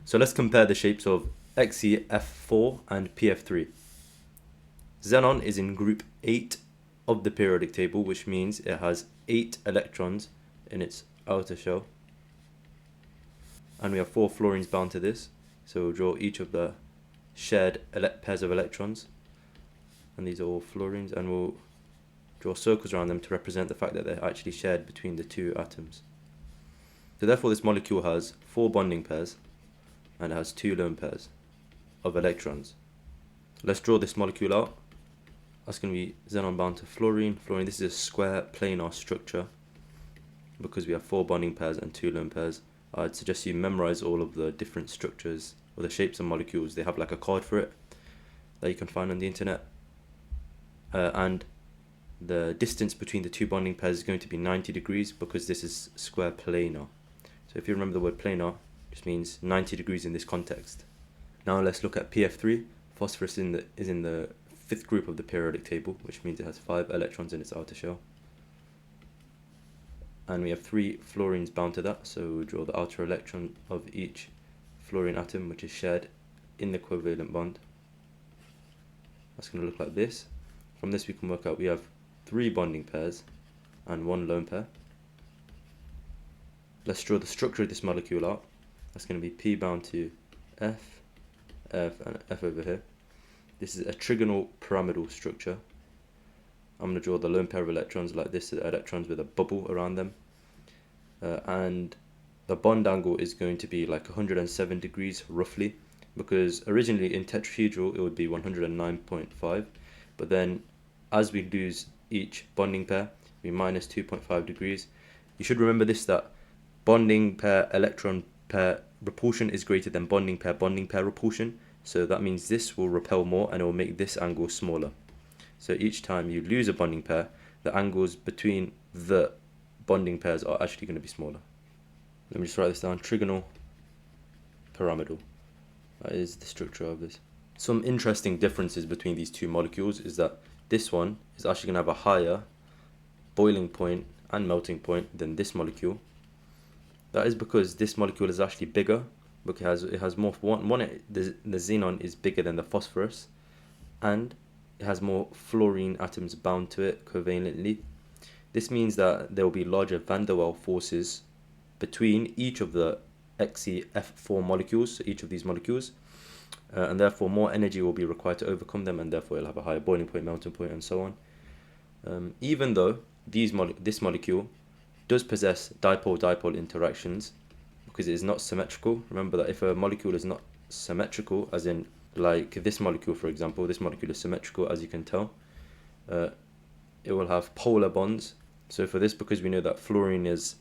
So let's compare the shapes of XeF4 and PF3. Xenon is in group 8 of the periodic table, which means it has 8 electrons in its outer shell. And we have 4 fluorines bound to this. So we'll draw each of the shared pairs of electrons. And these are all fluorines, and we'll draw circles around them to represent the fact that they're actually shared between the two atoms. So therefore this molecule has 4 bonding pairs and it has 2 lone pairs of electrons. Let's draw this molecule out. That's going to be xenon bound to fluorine. Fluorine, this is a square planar structure because we have 4 bonding pairs and 2 lone pairs. I'd suggest you memorize all of the different structures or the shapes of molecules. They have like a card for it that you can find on the internet. And the distance between the 2 bonding pairs is going to be 90 degrees because this is square planar. So if you remember the word planar, it just means 90 degrees in this context. Now let's look at PF3. Phosphorus is in the 5th group of the periodic table, which means it has 5 electrons in its outer shell. And we have 3 fluorines bound to that, so we'll draw the outer electron of each fluorine atom, which is shared in the covalent bond. That's going to look like this. From this we can work out we have 3 bonding pairs and 1 lone pair. Let's draw the structure of this molecule out. That's going to be P bound to F, F, and F over here. This is a trigonal pyramidal structure. I'm going to draw the lone pair of electrons like this, electrons with a bubble around them. And the bond angle is going to be like 107 degrees roughly, because originally in tetrahedral it would be 109.5, but then as we lose each bonding pair, we minus 2.5 degrees. You should remember this, that bonding pair electron pair repulsion is greater than bonding pair repulsion, so that means this will repel more and it will make this angle smaller. So each time you lose a bonding pair, the angles between the bonding pairs are actually going to be smaller. Let me just write this down, trigonal pyramidal. That is the structure of this. Some interesting differences between these two molecules is that this one is actually going to have a higher boiling point and melting point than this molecule. That is because this molecule is actually bigger, because it has more, the xenon is bigger than the phosphorus, and it has more fluorine atoms bound to it covalently. This means that there will be larger van der Waals forces between each of the XeF4 molecules, so each of these molecules, and therefore more energy will be required to overcome them, and therefore it'll have a higher boiling point, melting point, and so on. Even though this molecule does possess dipole-dipole interactions, because it is not symmetrical. Remember that if a molecule is not symmetrical, as in like this molecule for example, this molecule is symmetrical as you can tell, it will have polar bonds. So for this, because we know that fluorine is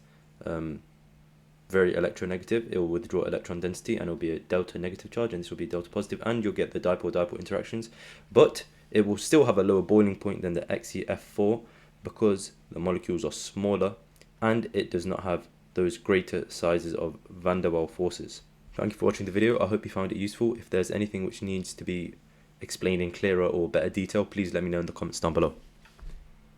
very electronegative, it will withdraw electron density and it will be a delta negative charge, and this will be delta positive, and you'll get the dipole-dipole interactions, but it will still have a lower boiling point than the XeF4 because the molecules are smaller and it does not have those greater sizes of van der Waals forces. Thank you for watching the video. I hope you found it useful. If there's anything which needs to be explained in clearer or better detail, please let me know in the comments down below.